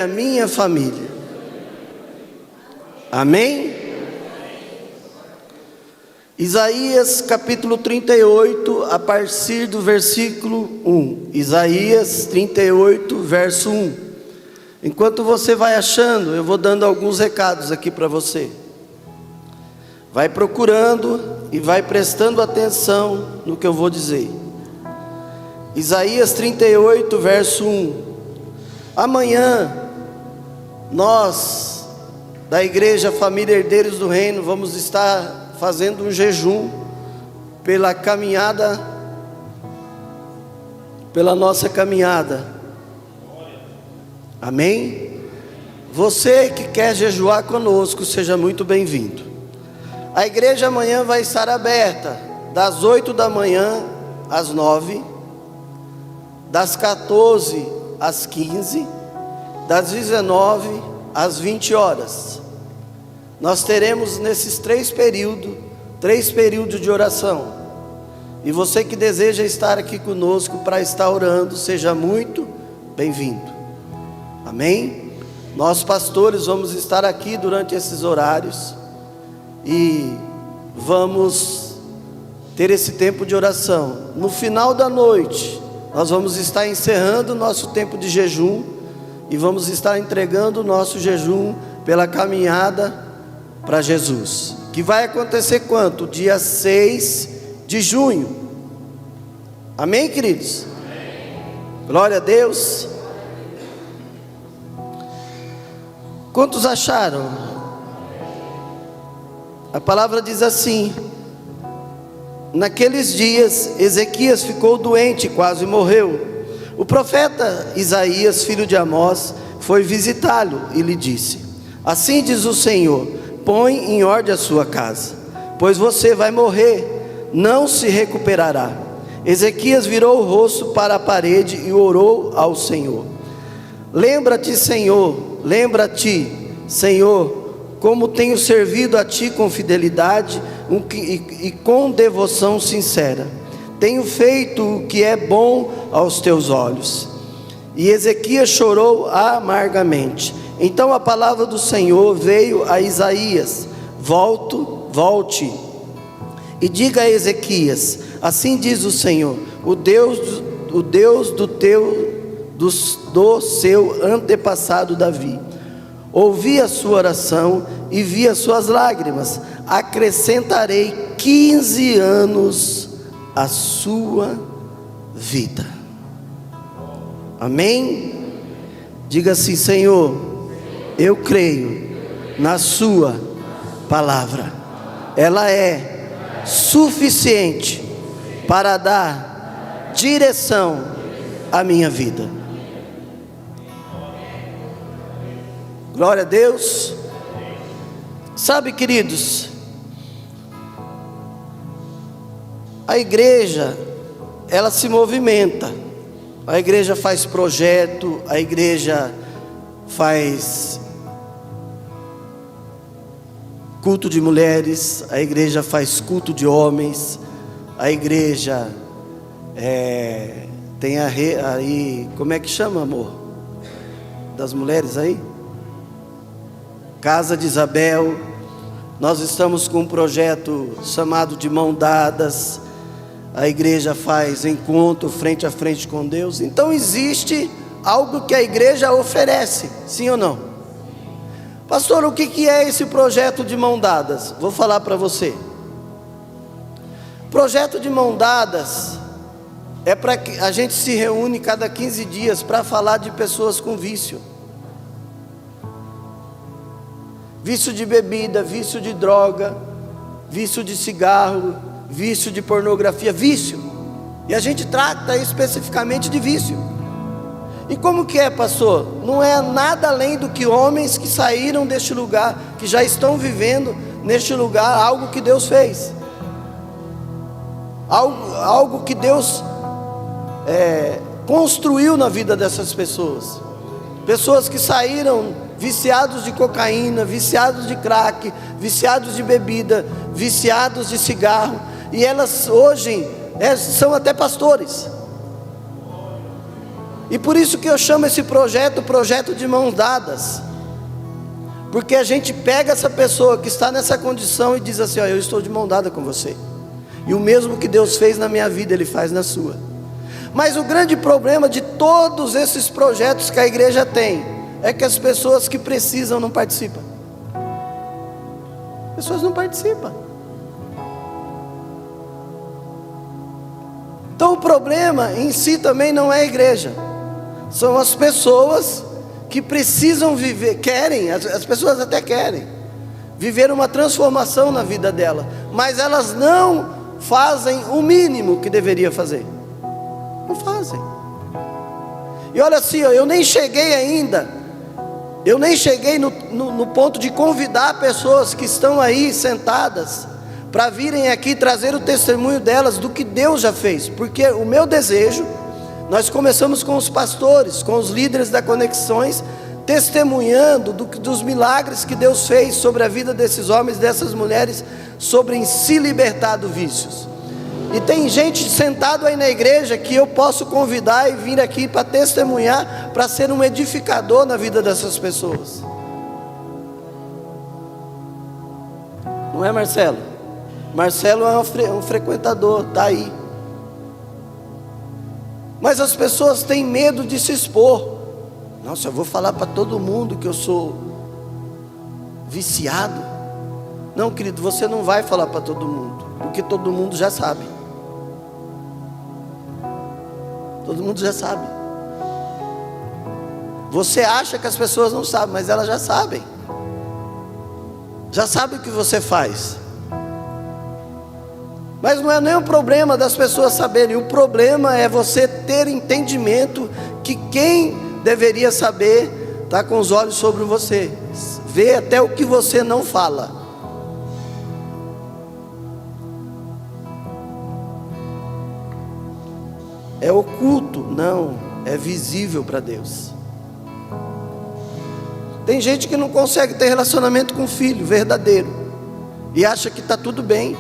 a minha família. Amém? Isaías capítulo 38, a partir do versículo 1. Isaías 38, verso 1. Enquanto você vai achando, eu vou dando alguns recados aqui para você. Vai procurando e vai prestando atenção no que eu vou dizer. Isaías 38, verso 1. Amanhã, nós, da Igreja Família Herdeiros do Reino, vamos estar fazendo um jejum pela caminhada, pela nossa caminhada. Amém? Você que quer jejuar conosco, seja muito bem-vindo. A igreja amanhã vai estar aberta, das 8 da manhã às 9, das 14 às 15, das 19 às 20 horas. Nós teremos nesses três períodos de oração. E você que deseja estar aqui conosco para estar orando, seja muito bem-vindo. Amém? Nós pastores vamos estar aqui durante esses horários e vamos ter esse tempo de oração. No final da noite, nós vamos estar encerrando o nosso tempo de jejum e vamos estar entregando o nosso jejum pela caminhada para Jesus, que vai acontecer quanto? Dia 6 de junho. Amém, queridos? Amém. Glória a Deus. Quantos acharam? A palavra diz assim: naqueles dias Ezequias ficou doente e quase morreu. O profeta Isaías, filho de Amós, foi visitá-lo e lhe disse: assim diz o Senhor, põe em ordem a sua casa, pois você vai morrer, não se recuperará. Ezequias virou o rosto para a parede e orou ao Senhor: lembra-te, Senhor, como tenho servido a Ti com fidelidade e com devoção sincera. Tenho feito o que é bom aos Teus olhos. E Ezequias chorou amargamente. Então a palavra do Senhor veio a Isaías: volte e diga a Ezequias: assim diz o Senhor, o Deus do seu antepassado Davi. Ouvi a sua oração e vi as suas lágrimas. Acrescentarei 15 anos à sua vida. Amém? Diga assim: Senhor, eu creio na sua palavra. Ela é suficiente para dar direção à minha vida. Glória a Deus. Sabe, queridos, a igreja, ela se movimenta. A igreja faz projeto, a igreja faz culto de mulheres, a igreja faz culto de homens, a igreja tem aí, como é que chama, amor? Das mulheres aí? Casa de Isabel. Nós estamos com um projeto chamado de Mão Dadas. A igreja faz encontro frente a frente com Deus. Então existe algo que a igreja oferece, sim ou não? Pastor, o que é esse projeto de Mão Dadas? Vou falar para você. Projeto de Mão Dadas é para que a gente se reúne cada 15 dias para falar de pessoas com vício. Vício de bebida, vício de droga, vício de cigarro, vício de pornografia, vício. E a gente trata especificamente de vício. E como que é, pastor? Não é nada além do que homens que saíram deste lugar, que já estão vivendo neste lugar algo que Deus fez. Algo que Deus construiu na vida dessas pessoas. Pessoas que saíram viciados de cocaína, viciados de crack, viciados de bebida, viciados de cigarro, e elas hoje são até pastores. E por isso que eu chamo esse projeto de mãos dadas. Porque a gente pega essa pessoa que está nessa condição e diz assim: ó, eu estou de mão dada com você. E o mesmo que Deus fez na minha vida, Ele faz na sua. Mas o grande problema de todos esses projetos que a igreja tem é que as pessoas que precisam não participam. As pessoas não participam. Então o problema em si também não é a igreja. São as pessoas que precisam viver, querem, as pessoas até querem viver uma transformação na vida dela, mas elas não fazem o mínimo que deveria fazer. Não fazem. E olha assim, ó, eu nem cheguei ainda, no ponto de convidar pessoas que estão aí sentadas para virem aqui trazer o testemunho delas do que Deus já fez. Porque o meu desejo, nós começamos com os pastores, com os líderes da Conexões, testemunhando dos milagres que Deus fez sobre a vida desses homens, dessas mulheres, sobre em se libertar dos vícios. E tem gente sentado aí na igreja que eu posso convidar e vir aqui para testemunhar, para ser um edificador na vida dessas pessoas. Não é, Marcelo? Marcelo é um frequentador, está aí. Mas as pessoas têm medo de se expor. Nossa, eu vou falar para todo mundo que eu sou viciado. Não, querido, você não vai falar para todo mundo, porque todo mundo já sabe. Todo mundo já sabe. Você acha que as pessoas não sabem, mas elas já sabem. Já sabem o que você faz. Mas não é nem o problema das pessoas saberem. O problema é você ter entendimento que quem deveria saber está com os olhos sobre você, vê até o que você não fala. É oculto? Não, é visível para Deus. Tem gente que não consegue ter relacionamento com o filho verdadeiro e acha que está tudo bem.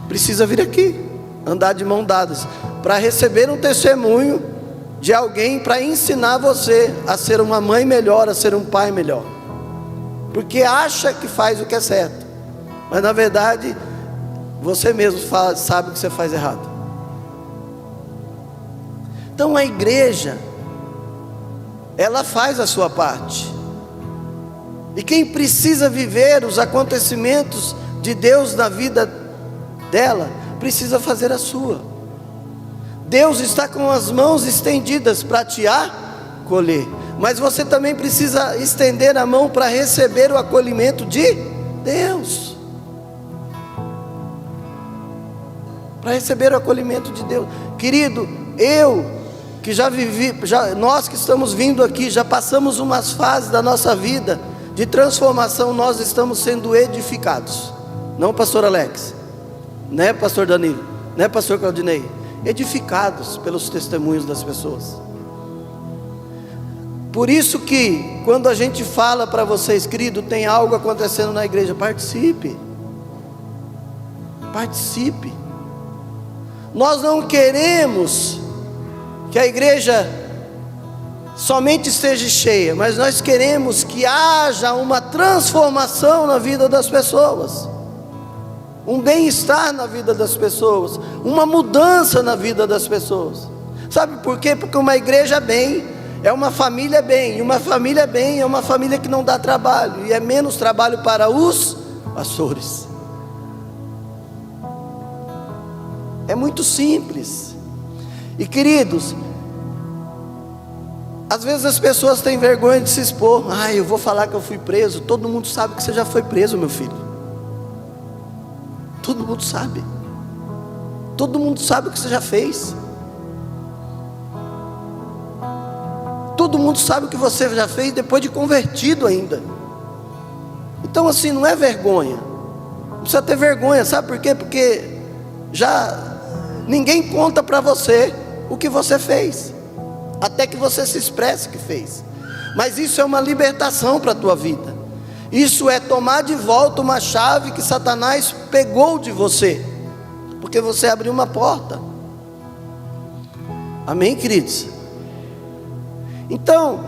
Precisa vir aqui, andar de mão dadas, para receber um testemunho de alguém, para ensinar você a ser uma mãe melhor, a ser um pai melhor. Porque acha que faz o que é certo, mas na verdade você mesmo sabe que você faz errado. Então a igreja, ela faz a sua parte. E quem precisa viver os acontecimentos de Deus na vida dela, precisa fazer a sua. Deus está com as mãos estendidas para te acolher, mas você também precisa estender a mão para receber o acolhimento de Deus. Para receber o acolhimento de Deus. Querido, eu que já vivi, nós que estamos vindo aqui, já passamos umas fases da nossa vida de transformação, nós estamos sendo edificados. Não, pastor Alex, né, pastor Danilo, né, pastor Claudinei? Edificados pelos testemunhos das pessoas. Por isso que quando a gente fala para vocês, querido, tem algo acontecendo na igreja, participe. Participe. Nós não queremos que a igreja somente esteja cheia, mas nós queremos que haja uma transformação na vida das pessoas, um bem-estar na vida das pessoas, uma mudança na vida das pessoas. Sabe por quê? Porque uma igreja bem é uma família bem, e uma família bem é uma família que não dá trabalho, e é menos trabalho para os pastores. É muito simples. E queridos, às vezes as pessoas têm vergonha de se expor. Eu vou falar que eu fui preso. Todo mundo sabe que você já foi preso, meu filho. Todo mundo sabe. Todo mundo sabe o que você já fez. Todo mundo sabe o que você já fez depois de convertido ainda. Então assim, não é vergonha. Não precisa ter vergonha, sabe por quê? Porque já ninguém conta para você o que você fez, até que você se expresse que fez. Mas isso é uma libertação para a tua vida. Isso é tomar de volta uma chave que Satanás pegou de você, porque você abriu uma porta. Amém, queridos? Então,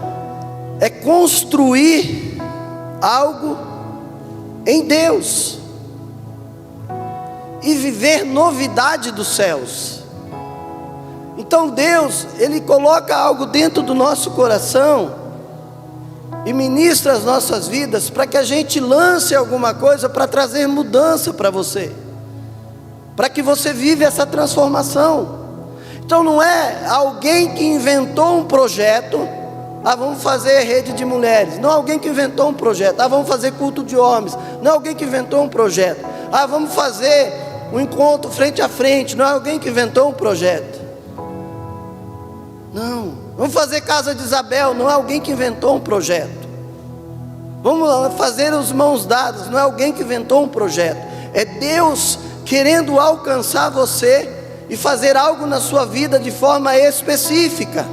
é construir algo em Deus e viver novidade dos céus. Então Deus, Ele coloca algo dentro do nosso coração e ministra as nossas vidas para que a gente lance alguma coisa para trazer mudança para você, para que você viva essa transformação. Então não é alguém que inventou um projeto, vamos fazer rede de mulheres. Não é alguém que inventou um projeto, vamos fazer culto de homens. Não é alguém que inventou um projeto, vamos fazer um encontro frente a frente. Não é alguém que inventou um projeto. Não, vamos fazer casa de Isabel. Não é alguém que inventou um projeto. Vamos fazer os mãos dadas. Não é alguém que inventou um projeto. É Deus querendo alcançar você e fazer algo na sua vida de forma específica.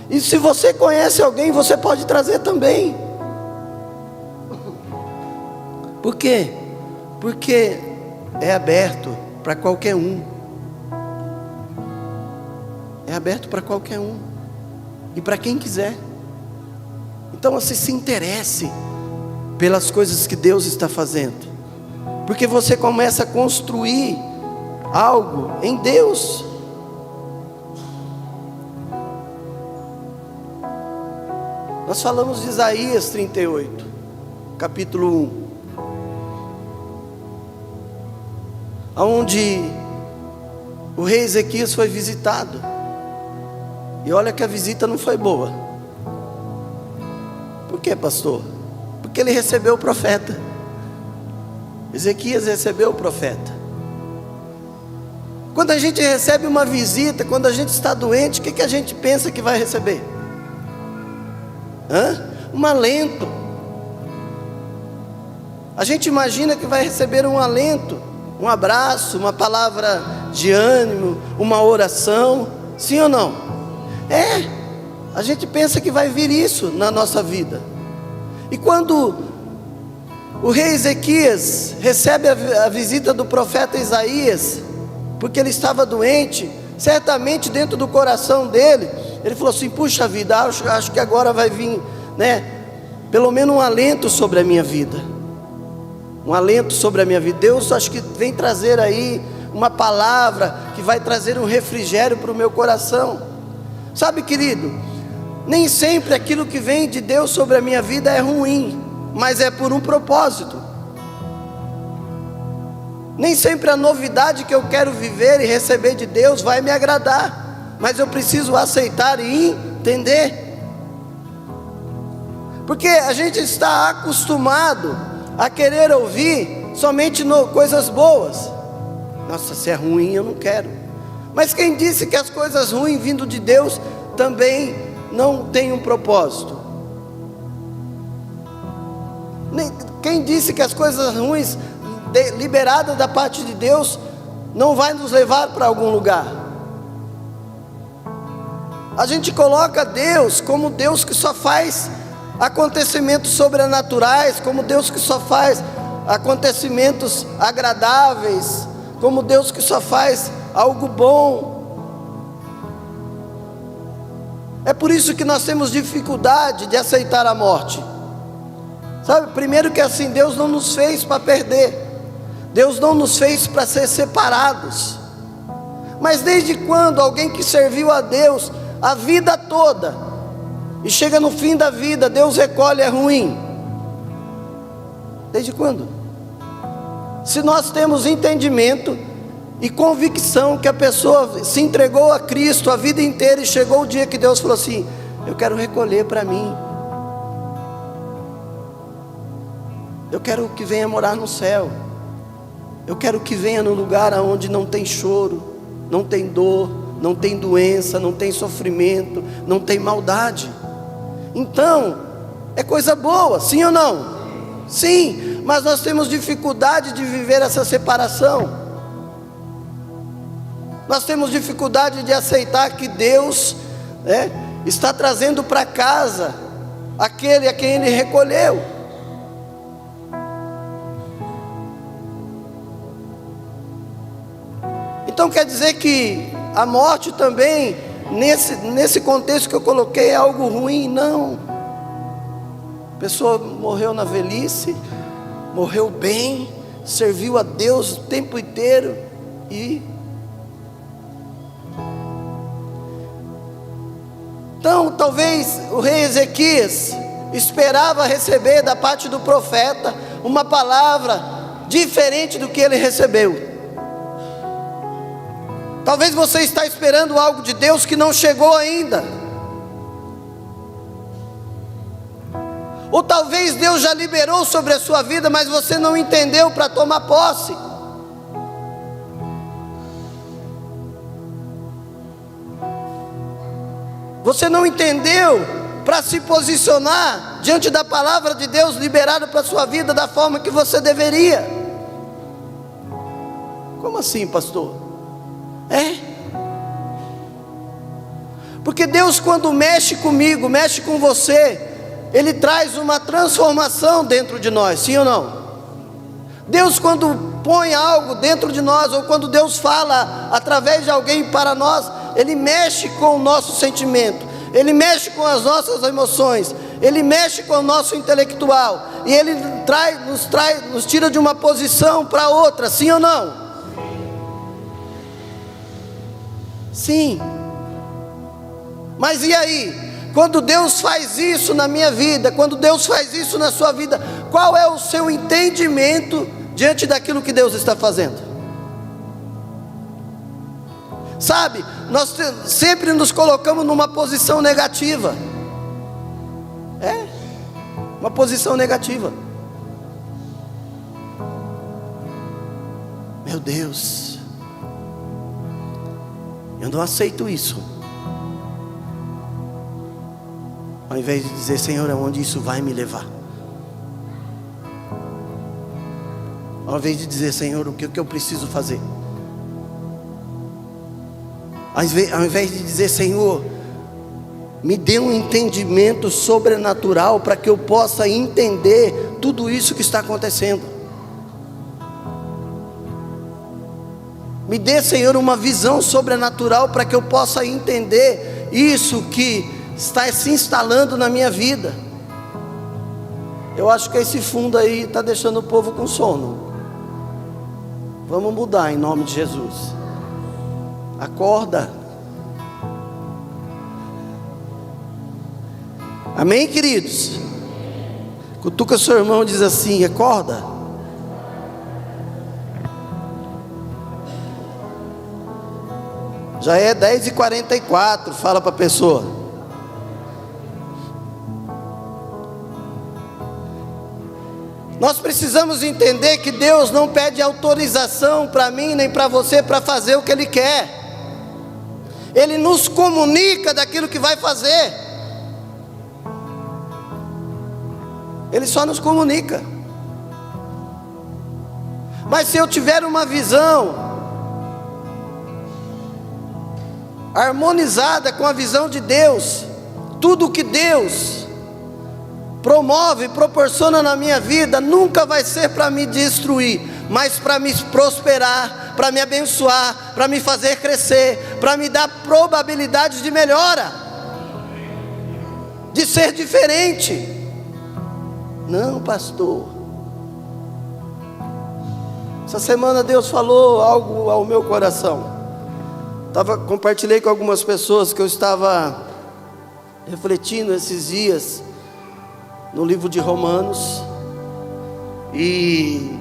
E se você conhece alguém, você pode trazer também. Por quê? Porque é aberto para qualquer um. É aberto para qualquer um. E para quem quiser. Então você se interesse pelas coisas que Deus está fazendo. Porque você começa a construir algo em Deus. Nós falamos de Isaías 38, capítulo 1. Onde o rei Ezequias foi visitado. E olha que a visita não foi boa. Por quê, pastor? Porque ele recebeu o profeta. Ezequias recebeu o profeta. Quando a gente recebe uma visita, quando a gente está doente, o que a gente pensa que vai receber? Um alento. A gente imagina que vai receber um alento, um abraço, uma palavra de ânimo, uma oração. Sim ou não? A gente pensa que vai vir isso na nossa vida. E quando o rei Ezequias recebe a visita do profeta Isaías, porque ele estava doente, certamente dentro do coração dele, ele falou assim: puxa vida, acho que agora vai vir, pelo menos um alento sobre a minha vida. Um alento sobre a minha vida. Deus, acho que vem trazer aí uma palavra que vai trazer um refrigério para o meu coração. Sabe, querido, nem sempre aquilo que vem de Deus sobre a minha vida é ruim, mas é por um propósito. Nem sempre a novidade que eu quero viver e receber de Deus vai me agradar, mas eu preciso aceitar e entender. Porque a gente está acostumado a querer ouvir somente coisas boas. Nossa, se é ruim eu não quero. Mas quem disse que as coisas ruins vindo de Deus também não tem um propósito? Quem disse que as coisas ruins liberadas da parte de Deus não vai nos levar para algum lugar? A gente coloca Deus como Deus que só faz acontecimentos sobrenaturais, como Deus que só faz acontecimentos agradáveis, como Deus que só faz algo bom. É por isso que nós temos dificuldade de aceitar a morte. Sabe, primeiro que assim, Deus não nos fez para perder. Deus não nos fez para ser separados. Mas desde quando alguém que serviu a Deus a vida toda, e chega no fim da vida, Deus recolhe, é ruim? Desde quando? Se nós temos entendimento e convicção que a pessoa se entregou a Cristo a vida inteira, e chegou o dia que Deus falou assim: eu quero recolher para mim, eu quero que venha morar no céu, eu quero que venha no lugar onde não tem choro, não tem dor, não tem doença, não tem sofrimento, não tem maldade. Então, é coisa boa, sim ou não? Sim, mas nós temos dificuldade de viver essa separação. Nós temos dificuldade de aceitar que Deus está trazendo para casa aquele a quem Ele recolheu. Então quer dizer que a morte também nesse contexto que eu coloquei é algo ruim. Não. A pessoa morreu na velhice, morreu bem, serviu a Deus o tempo inteiro e... Então, talvez o rei Ezequias esperava receber da parte do profeta uma palavra diferente do que ele recebeu. Talvez você está esperando algo de Deus que não chegou ainda. Ou talvez Deus já liberou sobre a sua vida, mas você não entendeu para tomar posse. Você não entendeu para se posicionar diante da palavra de Deus liberada para a sua vida da forma que você deveria. Como assim, pastor? Porque Deus, quando mexe comigo, mexe com você, Ele traz uma transformação dentro de nós, sim ou não? Deus, quando põe algo dentro de nós, ou quando Deus fala através de alguém para nós, Ele mexe com o nosso sentimento, Ele mexe com as nossas emoções, Ele mexe com o nosso intelectual, e Ele nos tira de uma posição para outra, sim ou não? Sim. Mas e aí? Quando Deus faz isso na minha vida, quando Deus faz isso na sua vida, qual é o seu entendimento diante daquilo que Deus está fazendo? Sabe, nós sempre nos colocamos numa posição negativa. Uma posição negativa. Meu Deus, eu não aceito isso. Ao invés de dizer, Senhor, aonde isso vai me levar? Ao invés de dizer, Senhor, o que eu preciso fazer? Ao invés de dizer, Senhor, me dê um entendimento sobrenatural para que eu possa entender tudo isso que está acontecendo. Me dê, Senhor, uma visão sobrenatural para que eu possa entender isso que está se instalando na minha vida. Eu acho que esse fundo aí está deixando o povo com sono. Vamos mudar em nome de Jesus. Acorda. Amém, queridos? Cutuca seu irmão e diz assim: acorda. Já é 10h44, fala para a pessoa. Nós precisamos entender que Deus não pede autorização para mim nem para você para fazer o que Ele quer. Ele nos comunica daquilo que vai fazer. Ele só nos comunica. Mas se eu tiver uma visão harmonizada com a visão de Deus, tudo que Deus promove, proporciona na minha vida, nunca vai ser para me destruir, mas para me prosperar, para me abençoar, para me fazer crescer, para me dar probabilidades de melhora, de ser diferente. Não, pastor, essa semana Deus falou algo ao meu coração. Compartilhei com algumas pessoas que eu estava refletindo esses dias no livro de Romanos, e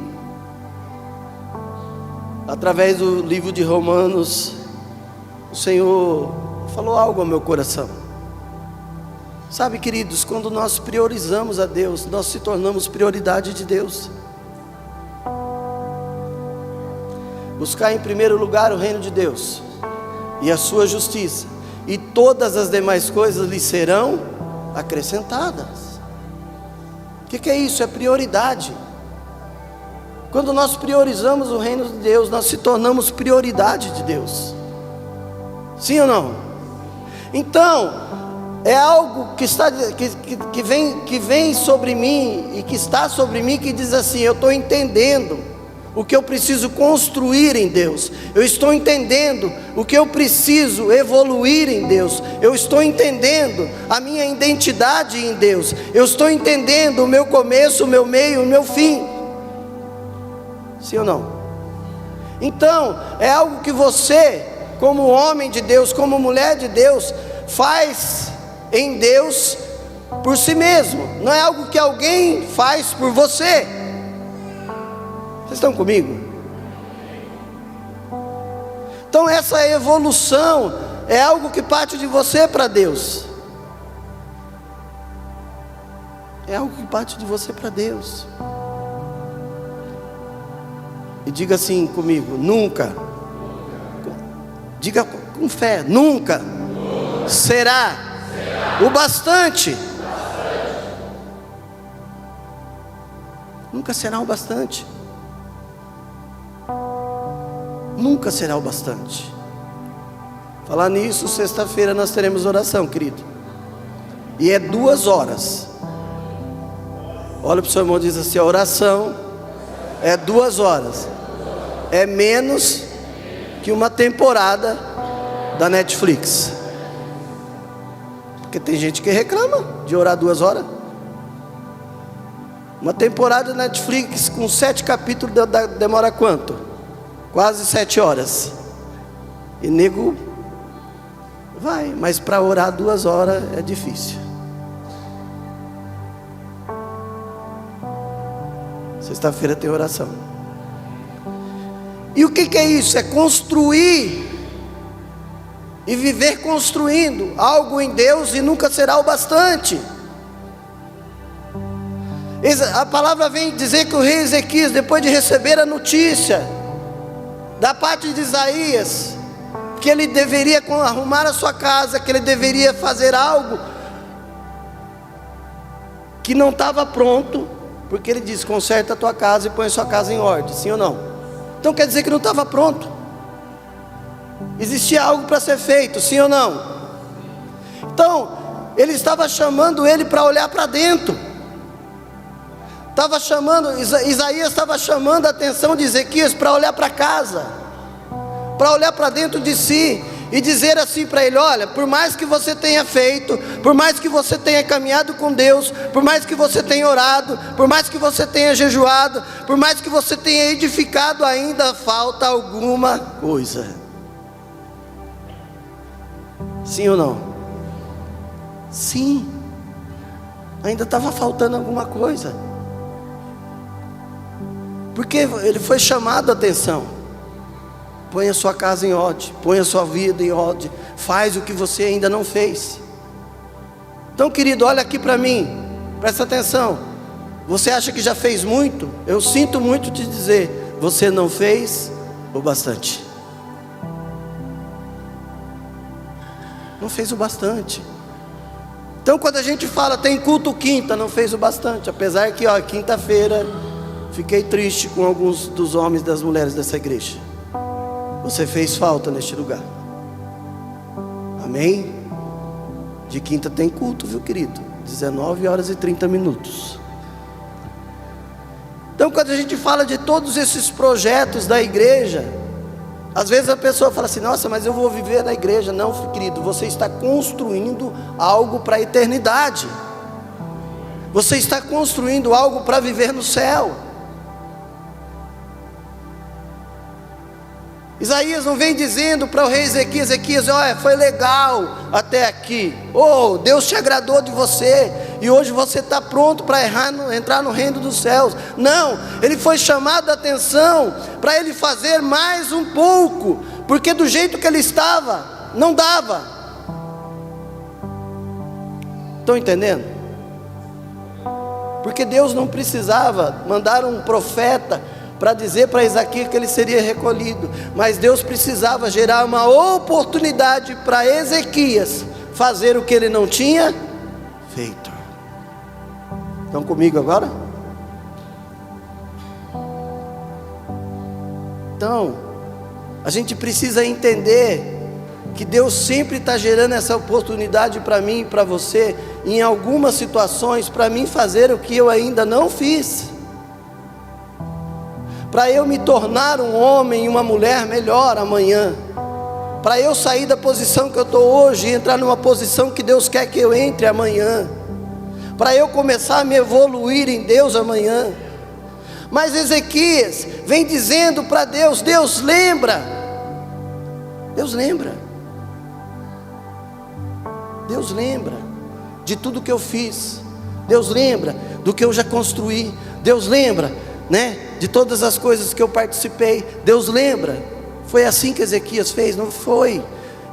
através do livro de Romanos, o Senhor falou algo ao meu coração. Sabe, queridos, quando nós priorizamos a Deus, nós se tornamos prioridade de Deus. Buscar em primeiro lugar o reino de Deus e a sua justiça, e todas as demais coisas lhe serão acrescentadas. O que é isso? É prioridade. Quando nós priorizamos o reino de Deus, nós se tornamos prioridade de Deus. Sim ou não? Então, é algo que vem sobre mim, e que está sobre mim, que diz assim: eu estou entendendo o que eu preciso construir em Deus. Eu estou entendendo o que eu preciso evoluir em Deus. Eu estou entendendo a minha identidade em Deus. Eu estou entendendo o meu começo, o meu meio, o meu fim. Sim ou não? Então, é algo que você, como homem de Deus, como mulher de Deus, faz em Deus por si mesmo. Não é algo que alguém faz por você. Vocês estão comigo? Então essa evolução é algo que parte de você para Deus. É algo que parte de você para Deus. E diga assim comigo: nunca. Diga com fé: nunca será o bastante. Nunca será o bastante. Nunca será o bastante. Falar nisso, sexta-feira nós teremos oração, querido. E é 2 horas. Olha para o seu irmão e diz assim: a oração é 2 horas. É menos que uma temporada da Netflix. Porque tem gente que reclama de orar 2 horas. Uma temporada da Netflix com 7 capítulos demora quanto? Quase 7 horas. E nego vai, mas para orar 2 horas é difícil. Sexta-feira tem oração. E o que é isso? É construir e viver construindo algo em Deus, e nunca será o bastante. A palavra vem dizer que o rei Ezequias, depois de receber a notícia da parte de Isaías, que ele deveria arrumar a sua casa, que ele deveria fazer algo que não estava pronto, porque ele diz: conserta a tua casa e põe a sua casa em ordem. Sim ou não? Então quer dizer que não estava pronto. Existia algo para ser feito, sim ou não? Então ele estava chamando ele para olhar para dentro. Isaías estava chamando a atenção de Ezequias para olhar para casa, para olhar para dentro de si e dizer assim para ele: olha, por mais que você tenha feito, por mais que você tenha caminhado com Deus, por mais que você tenha orado, por mais que você tenha jejuado, por mais que você tenha edificado, ainda falta alguma coisa. Sim ou não? Sim, ainda estava faltando alguma coisa. Porque ele foi chamado a atenção. Põe a sua casa em ordem, põe a sua vida em ordem, faz o que você ainda não fez. Então, querido, olha aqui para mim, presta atenção. Você acha que já fez muito? Eu sinto muito te dizer, você não fez o bastante. Não fez o bastante. Então, quando a gente fala tem culto quinta, não fez o bastante. Apesar que quinta-feira fiquei triste com alguns dos homens e das mulheres dessa igreja. Você fez falta neste lugar. Amém? De quinta tem culto, viu, querido? 19h30. Então, quando a gente fala de todos esses projetos da igreja, às vezes a pessoa fala assim: nossa, mas eu vou viver na igreja. Não, querido, você está construindo algo para a eternidade. Você está construindo algo para viver no céu. Isaías não vem dizendo para o rei Ezequias: olha, foi legal até aqui, Deus te agradou de você, e hoje você está pronto para entrar no reino dos céus. Não, ele foi chamado a atenção para ele fazer mais um pouco, porque do jeito que ele estava, não dava. Estão entendendo? Porque Deus não precisava mandar um profeta para dizer para Ezequias que ele seria recolhido, mas Deus precisava gerar uma oportunidade para Ezequias fazer o que ele não tinha feito. Estão comigo agora? Então, a gente precisa entender que Deus sempre está gerando essa oportunidade para mim e para você, em algumas situações, para mim fazer o que eu ainda não fiz. para eu me tornar um homem e uma mulher melhor amanhã, para eu sair da posição que eu estou hoje e entrar numa posição que Deus quer que eu entre amanhã, para eu começar a me evoluir em Deus amanhã. Mas Ezequias vem dizendo para Deus: Deus lembra, Deus lembra, Deus lembra de tudo que eu fiz, Deus lembra do que eu já construí, Deus lembra, de todas as coisas que eu participei, Deus lembra. Foi assim que Ezequias fez, não foi?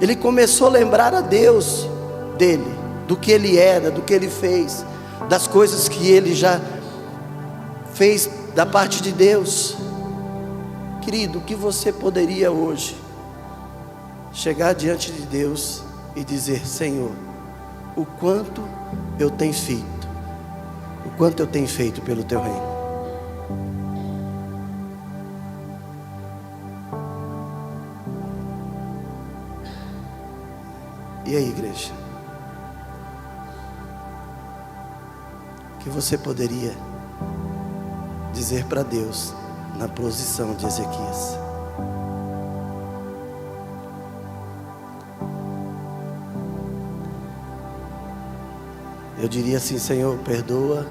Ele começou a lembrar a Deus dele, do que ele era, do que ele fez, das coisas que ele já fez da parte de Deus. Querido, o que você poderia hoje chegar diante de Deus e dizer: Senhor, o quanto eu tenho feito, o quanto eu tenho feito pelo teu reino? E aí, igreja, o que você poderia dizer para Deus na posição de Ezequias? Eu diria assim: Senhor, perdoa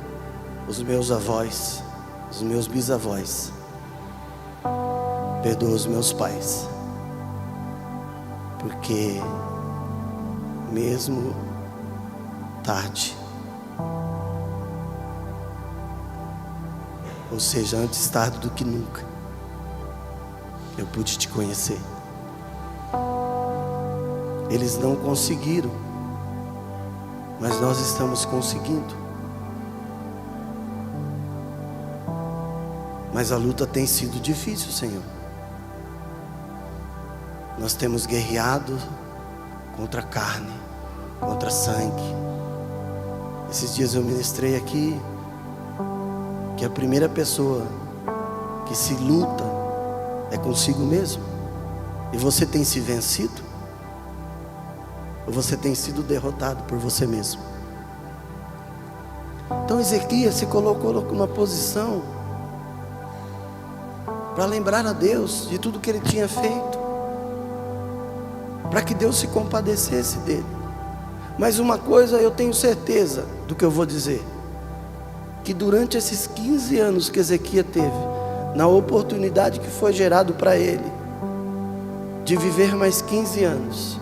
os meus avós, os meus bisavós, perdoa os meus pais, porque mesmo tarde, ou seja, antes tarde do que nunca, eu pude te conhecer. Eles não conseguiram, mas nós estamos conseguindo. Mas a luta tem sido difícil, Senhor. Nós temos guerreado contra a carne, contra sangue. Esses dias eu ministrei aqui que a primeira pessoa que se luta é consigo mesmo. E você tem se vencido? Ou você tem sido derrotado por você mesmo? Então Ezequias se colocou numa posição para lembrar a Deus de tudo que ele tinha feito, para que Deus se compadecesse dele. Mas uma coisa eu tenho certeza do que eu vou dizer: que durante esses 15 anos que Ezequias teve, na oportunidade que foi gerado para ele de viver mais 15 anos,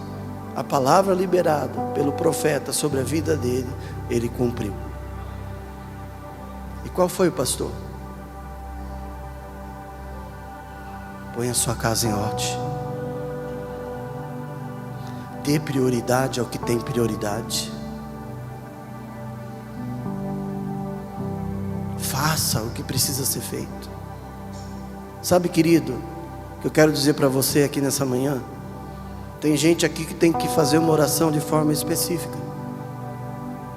a palavra liberada pelo profeta sobre a vida dele, ele cumpriu. E qual foi, pastor? Põe a sua casa em ordem. Dê prioridade ao que tem prioridade. Faça o que precisa ser feito. Sabe, querido, o que eu quero dizer para você aqui nessa manhã? Tem gente aqui que tem que fazer uma oração de forma específica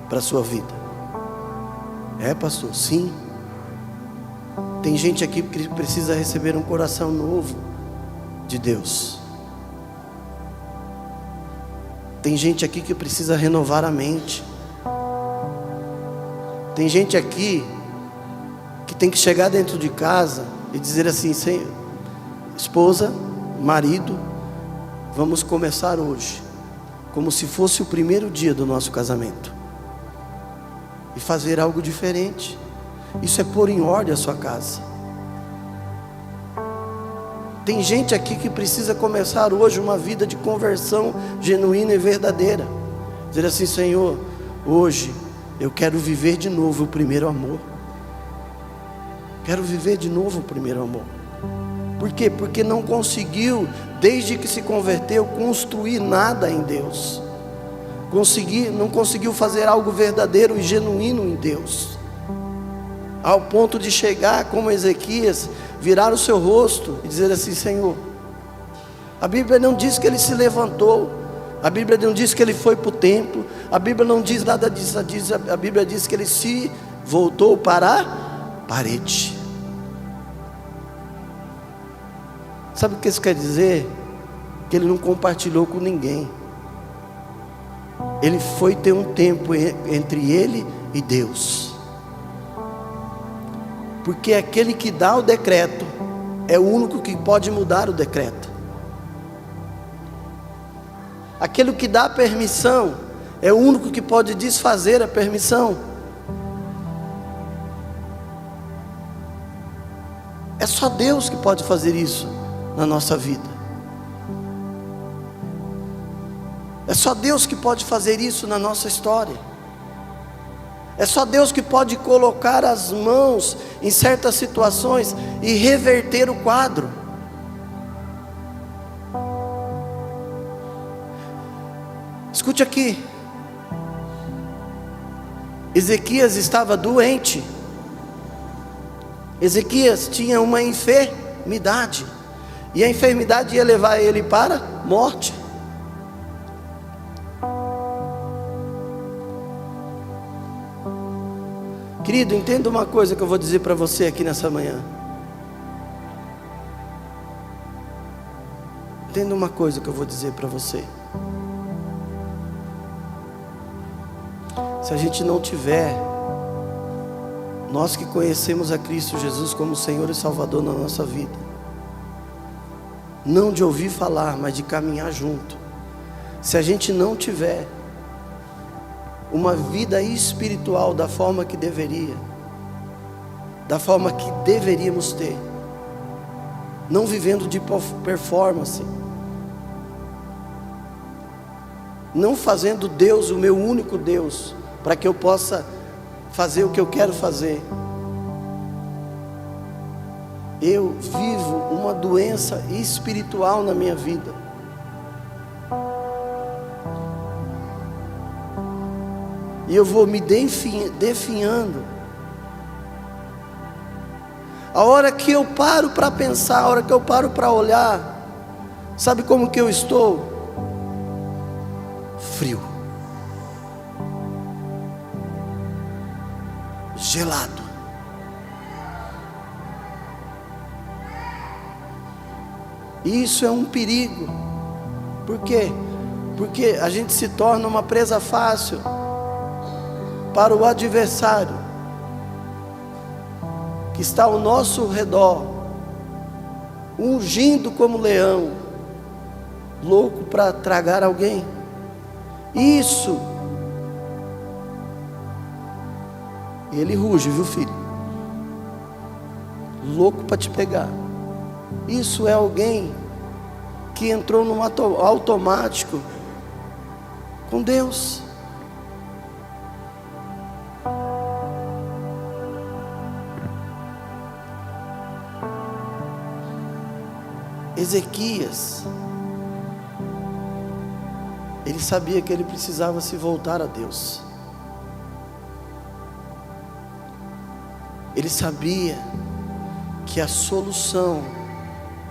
para a sua vida. É, pastor? Sim. Tem gente aqui que precisa receber um coração novo de Deus. Tem gente aqui que precisa renovar a mente. Tem gente aqui que tem que chegar dentro de casa e dizer assim: esposa, marido, vamos começar hoje como se fosse o primeiro dia do nosso casamento, e fazer algo diferente. Isso é pôr em ordem a sua casa. Tem gente aqui que precisa começar hoje uma vida de conversão genuína e verdadeira. Dizer assim: Senhor, hoje eu quero viver de novo o primeiro amor. Quero viver de novo o primeiro amor. Por quê? Porque não conseguiu, desde que se converteu, construir nada em Deus. Não conseguiu fazer algo verdadeiro e genuíno em Deus, ao ponto de chegar como Ezequias, virar o seu rosto e dizer assim: Senhor, a Bíblia não diz que ele se levantou, a Bíblia não diz que ele foi para o templo, a Bíblia não diz nada disso, a Bíblia diz que ele se voltou para a parede. Sabe o que isso quer dizer? Que ele não compartilhou com ninguém. Ele foi ter um tempo entre ele e Deus. Porque aquele que dá o decreto é o único que pode mudar o decreto. Aquele que dá permissão é o único que pode desfazer a permissão. É só Deus que pode fazer isso na nossa vida. É só Deus que pode fazer isso na nossa história. É só Deus que pode colocar as mãos em certas situações e reverter o quadro. Escute aqui. Ezequias estava doente. Ezequias tinha uma enfermidade. E a enfermidade ia levar ele para a morte. Querido, entenda uma coisa que eu vou dizer para você aqui nessa manhã. Entenda uma coisa que eu vou dizer para você. Se a gente não tiver, nós que conhecemos a Cristo Jesus como Senhor e Salvador na nossa vida, não de ouvir falar, mas de caminhar junto. Se a gente não tiver uma vida espiritual da forma que deveria, da forma que deveríamos ter, não vivendo de performance, não fazendo Deus o meu único Deus, para que eu possa fazer o que eu quero fazer. Eu vivo uma doença espiritual na minha vida. E eu vou me definhando. A hora que eu paro para pensar, a hora que eu paro para olhar, sabe como que eu estou? Frio. Gelado. Isso é um perigo. Por quê? Porque a gente se torna uma presa fácil para o adversário que está ao nosso redor, ungindo como leão, louco para tragar alguém. Isso, ele ruge, viu, filho? Louco para te pegar. Isso é alguém que entrou num automático com Deus. Ezequias, ele sabia que ele precisava se voltar a Deus. Ele sabia que a solução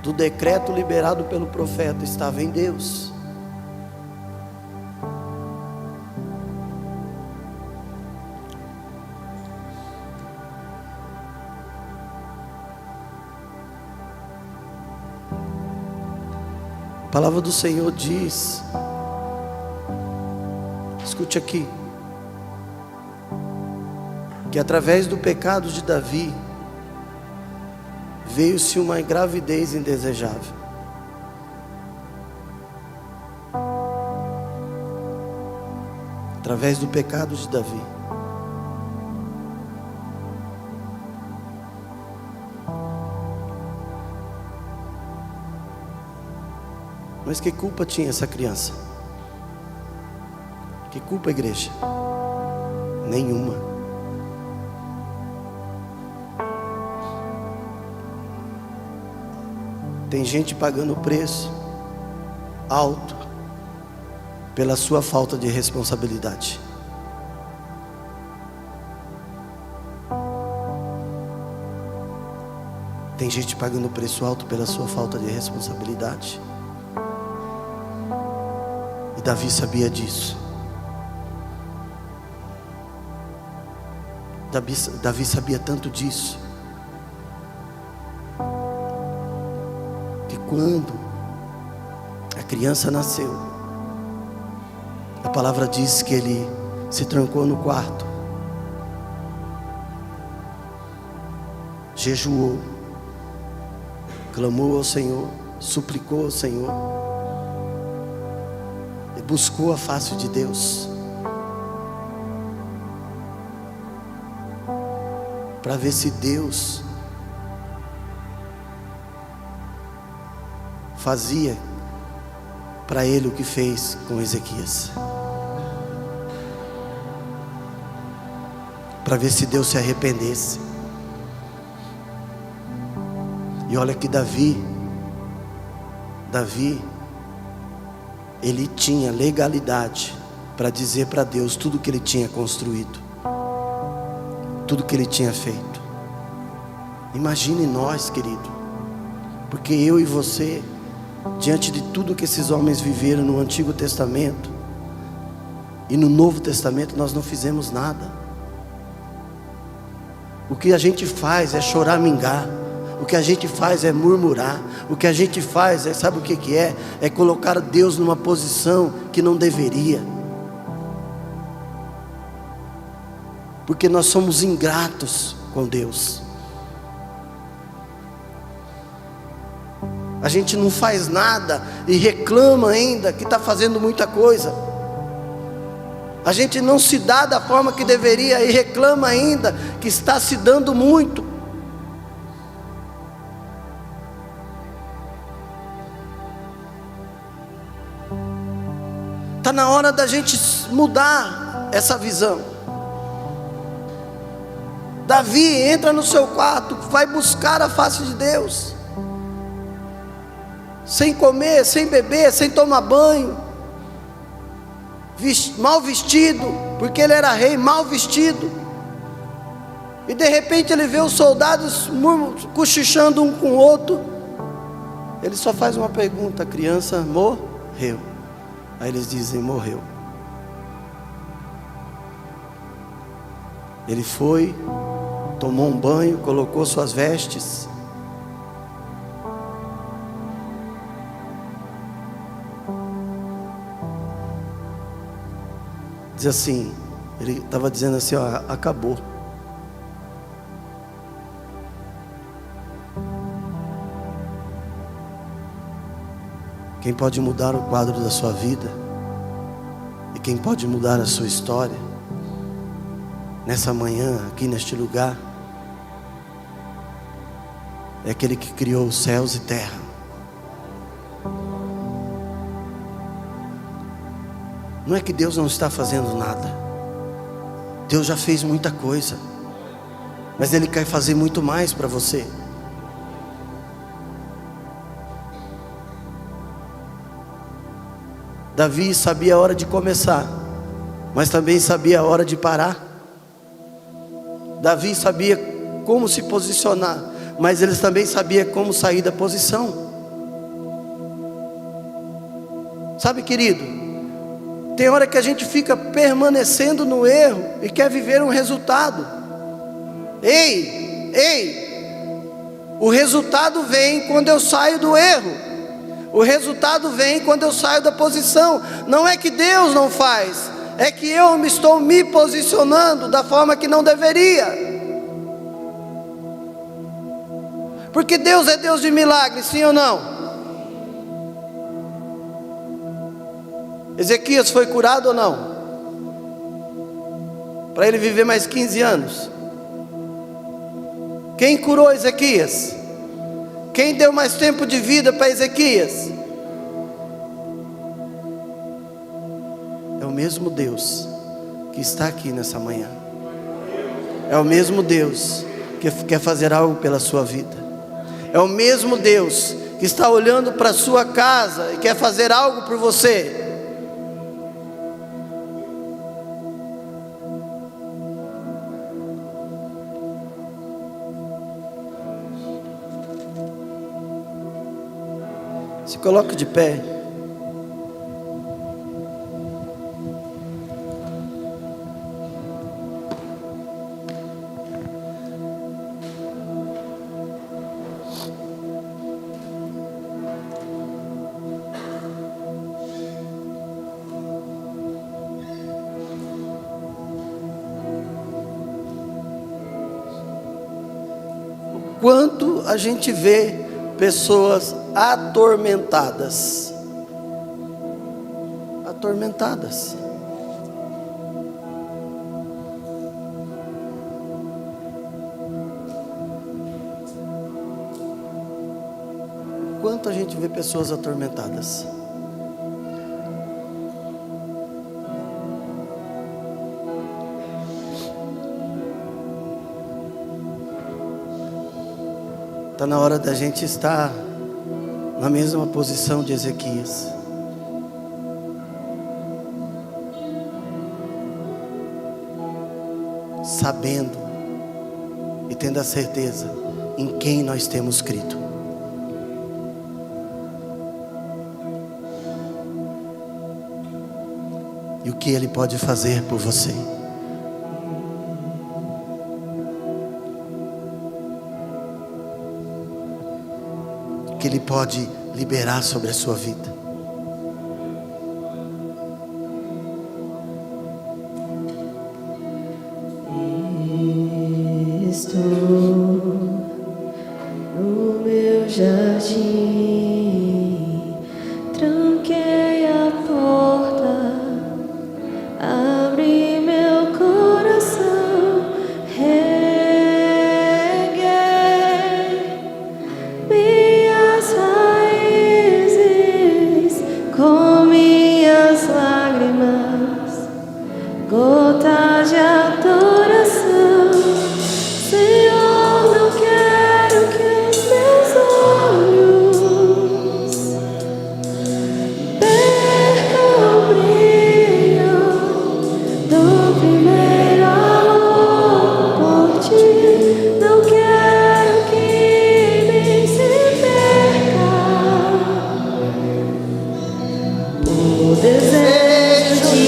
do decreto liberado pelo profeta estava em Deus. A palavra do Senhor diz, escute aqui, que através do pecado de Davi, veio-se uma gravidez indesejável. Através do pecado de Davi. Mas que culpa tinha essa criança? Que culpa, igreja? Nenhuma. Tem gente pagando preço alto pela sua falta de responsabilidade. Tem gente pagando preço alto pela sua falta de responsabilidade. E Davi sabia disso. Davi sabia tanto disso, que quando a criança nasceu, a palavra diz que ele se trancou no quarto, jejuou, clamou ao Senhor, suplicou ao Senhor, e buscou a face de Deus, para ver se Deus fazia para ele o que fez com Ezequias, para ver se Deus se arrependesse. E olha que Davi, ele tinha legalidade para dizer para Deus tudo que ele tinha construído, tudo que ele tinha feito. Imagine nós, querido, porque eu e você, diante de tudo que esses homens viveram no Antigo Testamento e no Novo Testamento, nós não fizemos nada. O que a gente faz é choramingar, o que a gente faz é murmurar, o que a gente faz é, sabe o que é? É colocar Deus numa posição que não deveria, porque nós somos ingratos com Deus. A gente não faz nada e reclama ainda que está fazendo muita coisa. A gente não se dá da forma que deveria e reclama ainda que está se dando muito. Está na hora da gente mudar essa visão. Davi entra no seu quarto, vai buscar a face de Deus, sem comer, sem beber, sem tomar banho, mal vestido, porque ele era rei, mal vestido. E de repente ele vê os soldados cochichando um com o outro. Ele só faz uma pergunta: a criança morreu? Aí eles dizem: morreu. Ele foi, tomou um banho, colocou suas vestes, diz assim, ele estava dizendo assim: ó, acabou. Quem pode mudar o quadro da sua vida e quem pode mudar a sua história nessa manhã, aqui neste lugar, é aquele que criou os céus e terra. Não é que Deus não está fazendo nada, Deus já fez muita coisa, mas Ele quer fazer muito mais para você. Davi sabia a hora de começar, mas também sabia a hora de parar. Davi sabia como se posicionar, mas ele também sabia como sair da posição. Sabe, querido, tem hora que a gente fica permanecendo no erro e quer viver um resultado. O resultado vem quando eu saio do erro. O resultado vem quando eu saio da posição. Não é que Deus não faz, é que eu estou me posicionando da forma que não deveria. Porque Deus é Deus de milagres, sim ou não? Ezequias foi curado ou não? Para ele viver mais 15 anos. Quem curou Ezequias? Quem deu mais tempo de vida para Ezequias? É o mesmo Deus que está aqui nessa manhã. É o mesmo Deus que quer fazer algo pela sua vida. É o mesmo Deus que está olhando para a sua casa e quer fazer algo por você. Se coloque de pé. Quanto a gente vê pessoas atormentadas. Atormentadas. Quanto a gente vê pessoas atormentadas? Está na hora da gente estar na mesma posição de Ezequias. Sabendo e tendo a certeza em quem nós temos crido. E o que Ele pode fazer por você. O que Ele pode liberar sobre a sua vida. Estou no meu jardim, tranquei a porta, abri meu coração, reguei minhas raízes com minhas lágrimas, gotas de adoração. Senhor, não quero que os meus olhos percam o brilho do primeiro amor por ti. Não quero que nem se perca o desejo de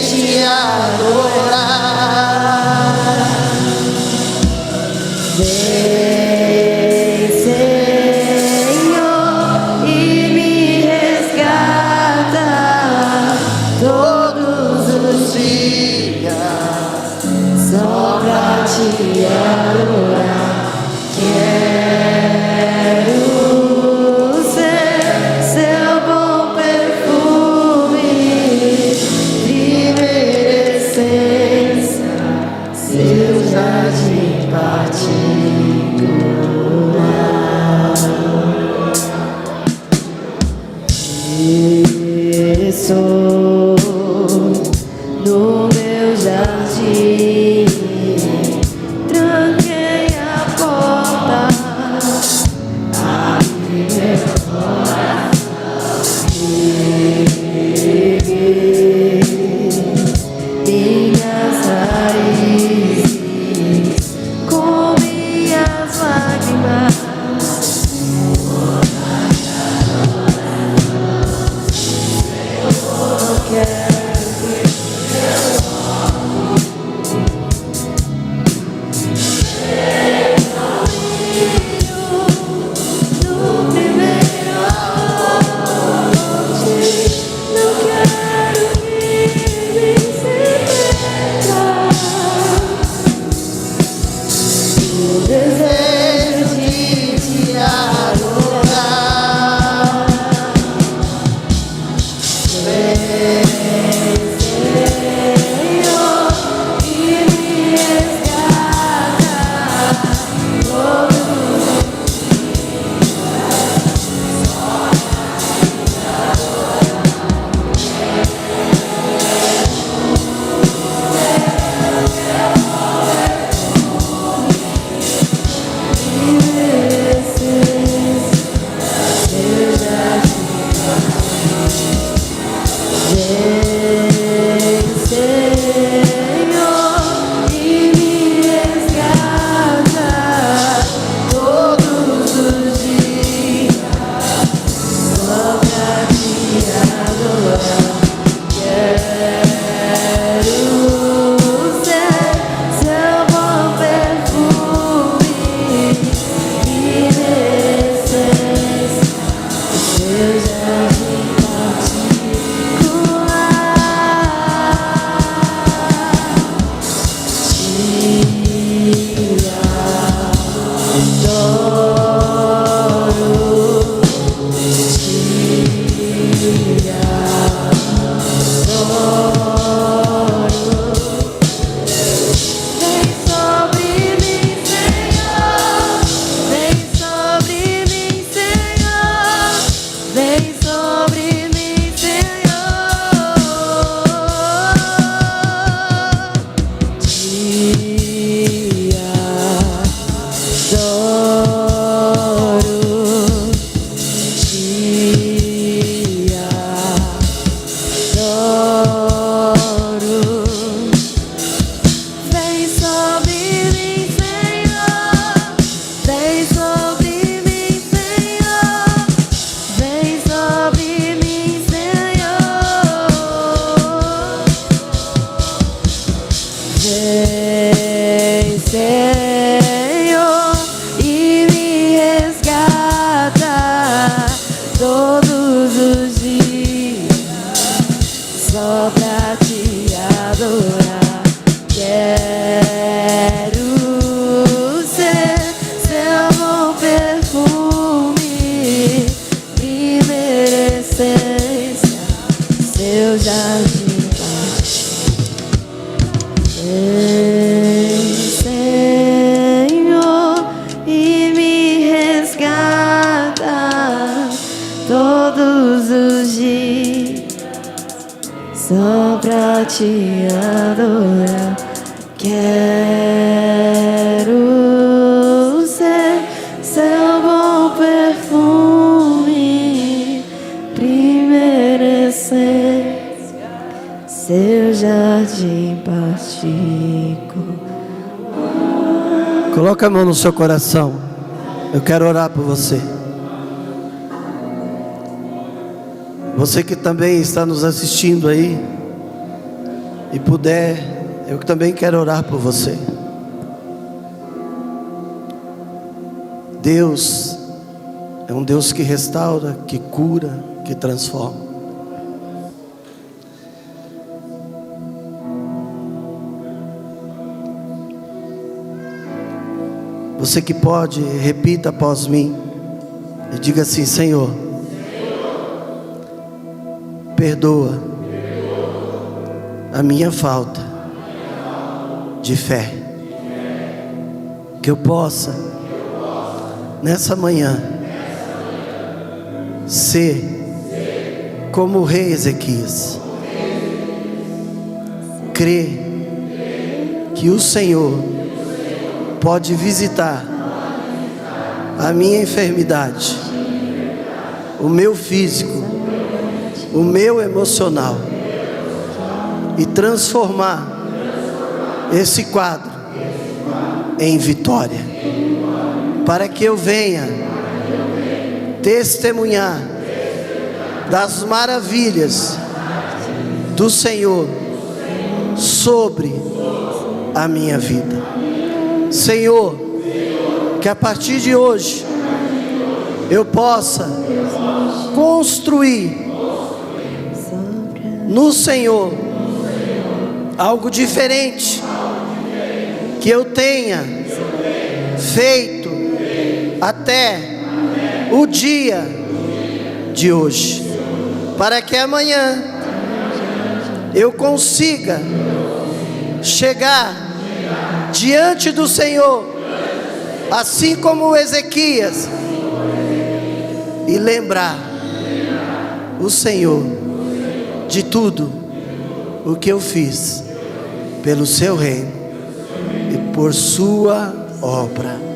te adorar. Vem, Senhor, e me resgata todos os dias, só pra te adorar. Quero ser seu bom perfume, primeira essência, seu jardim particular. Estou no meu jardim, tranquei a porta, abri meu coração, reguei minhas raízes com minhas lágrimas. Senhor, e me resgata todos os dias, só pra te adorar. Quero ser seu bom perfume, primeira essência, seu jardim. Senhor, e me resgata todos os dias, só pra te adorar. Quero ser seu bom perfume, primeira essência, seu jardim particular. Coloca a mão no seu coração. Eu quero orar por você. Você que também está nos assistindo aí e puder, eu também quero orar por você. Deus é um Deus que restaura, que cura, que transforma. Você que pode, repita após mim e diga assim: Senhor, perdoa a minha falta de fé, que eu possa nessa manhã ser como o rei Ezequias, crer que o Senhor pode visitar a minha enfermidade, o meu físico, o meu emocional, e transformar esse quadro em vitória, para que eu venha testemunhar das maravilhas do Senhor sobre a minha vida. Senhor, que a partir de hoje eu possa construir no Senhor algo diferente que eu tenha feito até o dia de hoje, para que amanhã eu consiga chegar diante do Senhor, assim como Ezequias, e lembrar o Senhor de tudo o que eu fiz pelo seu reino e por sua obra.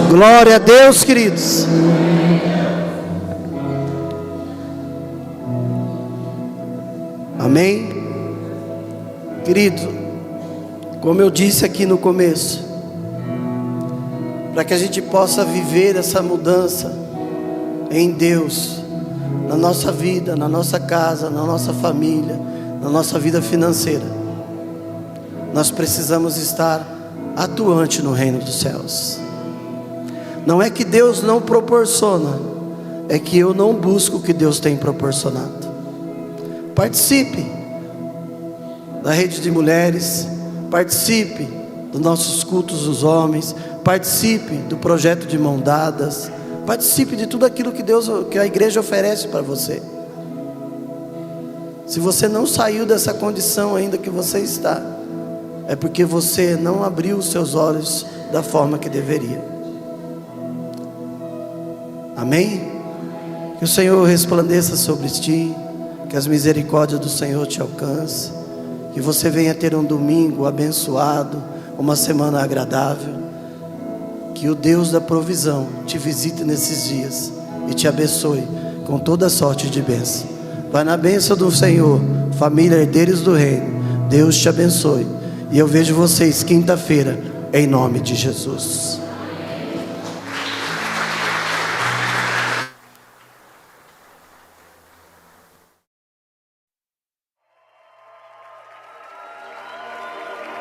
Glória a Deus, queridos. Amém? Querido, como eu disse aqui no começo, para que a gente possa viver essa mudança em Deus, na nossa vida, na nossa casa, na nossa família, na nossa vida financeira, nós precisamos estar atuante no reino dos céus. Não é que Deus não proporciona, é que eu não busco o que Deus tem proporcionado. Participe da rede de mulheres, participe dos nossos cultos dos homens, participe do projeto de mão dadas, participe de tudo aquilo que a igreja oferece para você. Se você não saiu dessa condição ainda que você está, é porque você não abriu os seus olhos da forma que deveria. Amém? Que o Senhor resplandeça sobre ti, que as misericórdias do Senhor te alcancem, que você venha ter um domingo abençoado, uma semana agradável, Que o Deus da provisão te visite nesses dias e te abençoe com toda sorte de bênção. Vai na bênção do Senhor, família, herdeiros do reino. Deus te abençoe. E eu vejo vocês quinta-feira, em nome de Jesus.